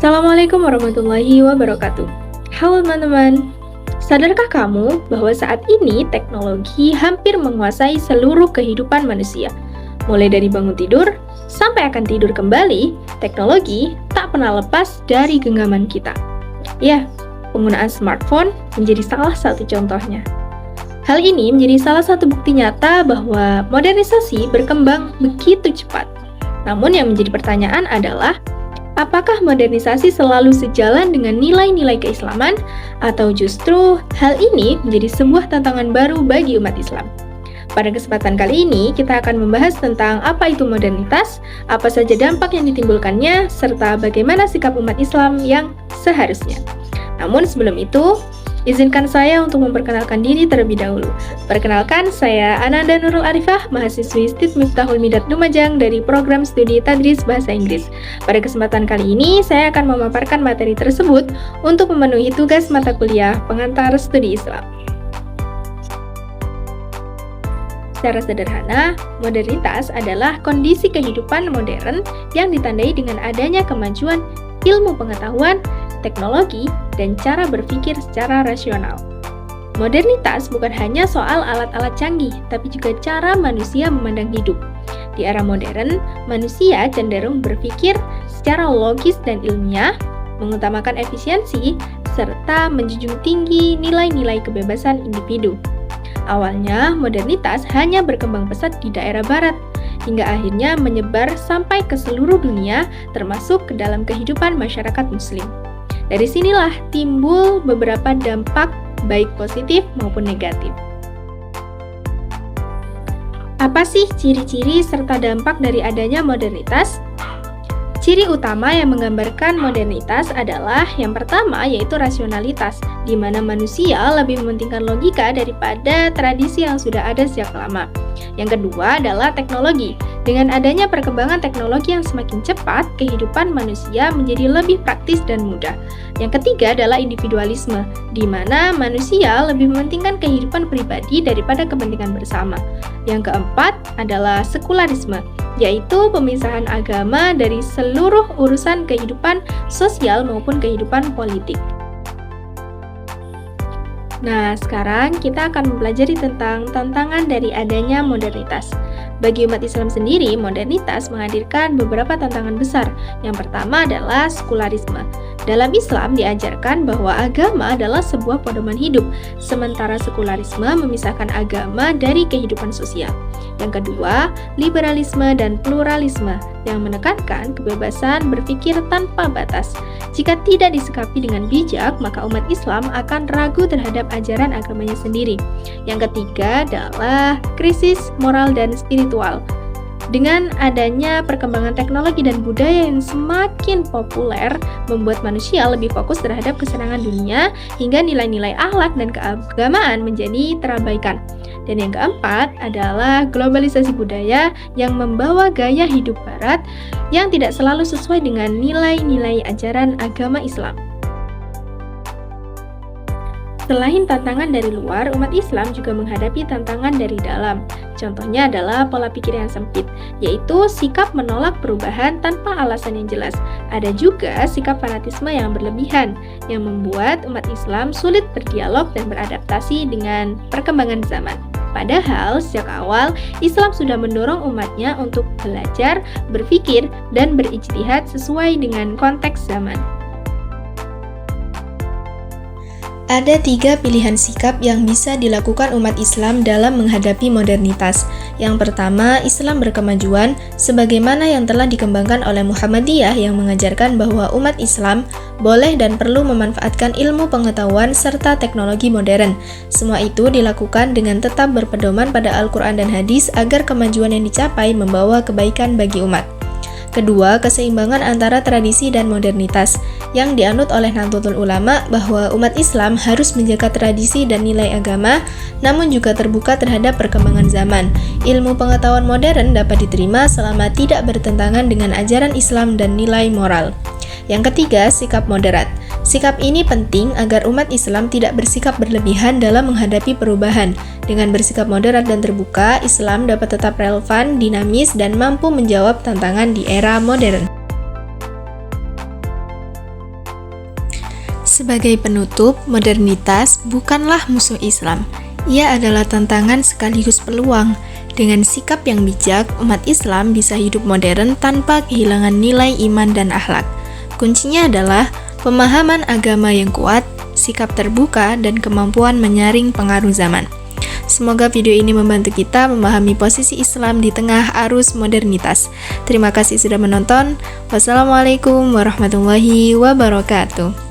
Assalamualaikum warahmatullahi wabarakatuh. Halo teman-teman, sadarkah kamu bahwa saat ini teknologi hampir menguasai seluruh kehidupan manusia? Mulai dari bangun tidur sampai akan tidur kembali, teknologi tak pernah lepas dari genggaman kita. Ya, penggunaan smartphone menjadi salah satu contohnya. Hal ini menjadi salah satu bukti nyata bahwa modernisasi berkembang begitu cepat. Namun yang menjadi pertanyaan adalah, apakah modernisasi selalu sejalan dengan nilai-nilai keislaman, atau justru hal ini menjadi sebuah tantangan baru bagi umat Islam? Pada kesempatan kali ini, kita akan membahas tentang apa itu modernitas, apa saja dampak yang ditimbulkannya, serta bagaimana sikap umat Islam yang seharusnya. Namun sebelum itu, izinkan saya untuk memperkenalkan diri terlebih dahulu. Perkenalkan, saya Ananda Nurul Arifah, mahasiswi STIT Miftahul Midat Lumajang dari program studi Tadris Bahasa Inggris. Pada kesempatan kali ini, saya akan memaparkan materi tersebut untuk memenuhi tugas mata kuliah pengantar studi Islam. Secara sederhana, modernitas adalah kondisi kehidupan modern yang ditandai dengan adanya kemajuan ilmu pengetahuan, teknologi, dan cara berpikir secara rasional. Modernitas bukan hanya soal alat-alat canggih, tapi juga cara manusia memandang hidup. Di era modern, manusia cenderung berpikir secara logis dan ilmiah, mengutamakan efisiensi, serta menjunjung tinggi nilai-nilai kebebasan individu. Awalnya, modernitas hanya berkembang pesat di daerah barat, hingga akhirnya menyebar sampai ke seluruh dunia, termasuk ke dalam kehidupan masyarakat muslim. Dari sinilah timbul beberapa dampak baik positif maupun negatif. Apa sih ciri-ciri serta dampak dari adanya modernitas? Ciri utama yang menggambarkan modernitas adalah yang pertama yaitu rasionalitas, di mana manusia lebih mementingkan logika daripada tradisi yang sudah ada sejak lama. Yang kedua adalah teknologi. Dengan adanya perkembangan teknologi yang semakin cepat, kehidupan manusia menjadi lebih praktis dan mudah. Yang ketiga adalah individualisme, di mana manusia lebih mementingkan kehidupan pribadi daripada kepentingan bersama. Yang keempat adalah sekularisme, yaitu pemisahan agama dari seluruh urusan kehidupan sosial maupun kehidupan politik. Nah, sekarang kita akan mempelajari tentang tantangan dari adanya modernitas. Bagi umat Islam sendiri, modernitas menghadirkan beberapa tantangan besar. Yang pertama adalah sekularisme. Dalam Islam diajarkan bahwa agama adalah sebuah pedoman hidup, sementara sekularisme memisahkan agama dari kehidupan sosial. Yang kedua, liberalisme dan pluralisme yang menekankan kebebasan berpikir tanpa batas. Jika tidak disikapi dengan bijak, maka umat Islam akan ragu terhadap ajaran agamanya sendiri. Yang ketiga adalah krisis moral dan spiritual. Dengan adanya perkembangan teknologi dan budaya yang semakin populer, membuat manusia lebih fokus terhadap kesenangan dunia, hingga nilai-nilai akhlak dan keagamaan menjadi terabaikan. Dan yang keempat adalah globalisasi budaya yang membawa gaya hidup barat yang tidak selalu sesuai dengan nilai-nilai ajaran agama Islam. Selain tantangan dari luar, umat Islam juga menghadapi tantangan dari dalam. Contohnya adalah pola pikir yang sempit, yaitu sikap menolak perubahan tanpa alasan yang jelas. Ada juga sikap fanatisme yang berlebihan, yang membuat umat Islam sulit berdialog dan beradaptasi dengan perkembangan zaman. Padahal, sejak awal, Islam sudah mendorong umatnya untuk belajar, berpikir, dan berijtihad sesuai dengan konteks zaman. Ada 3 pilihan sikap yang bisa dilakukan umat Islam dalam menghadapi modernitas. Yang pertama, Islam berkemajuan, sebagaimana yang telah dikembangkan oleh Muhammadiyah yang mengajarkan bahwa umat Islam boleh dan perlu memanfaatkan ilmu pengetahuan serta teknologi modern. Semua itu dilakukan dengan tetap berpedoman pada Al-Quran dan Hadis agar kemajuan yang dicapai membawa kebaikan bagi umat. Kedua, keseimbangan antara tradisi dan modernitas yang dianut oleh Nahdlatul Ulama bahwa umat Islam harus menjaga tradisi dan nilai agama, namun juga terbuka terhadap perkembangan zaman. Ilmu pengetahuan modern dapat diterima selama tidak bertentangan dengan ajaran Islam dan nilai moral. Yang ketiga, sikap moderat. Sikap ini penting agar umat Islam tidak bersikap berlebihan dalam menghadapi perubahan. Dengan bersikap moderat dan terbuka, Islam dapat tetap relevan, dinamis, dan mampu menjawab tantangan di era modern. Sebagai penutup, modernitas bukanlah musuh Islam. Ia adalah tantangan sekaligus peluang. Dengan sikap yang bijak, umat Islam bisa hidup modern tanpa kehilangan nilai iman dan akhlak. Kuncinya adalah pemahaman agama yang kuat, sikap terbuka, dan kemampuan menyaring pengaruh zaman. Semoga video ini membantu kita memahami posisi Islam di tengah arus modernitas. Terima kasih sudah menonton. Wassalamualaikum warahmatullahi wabarakatuh.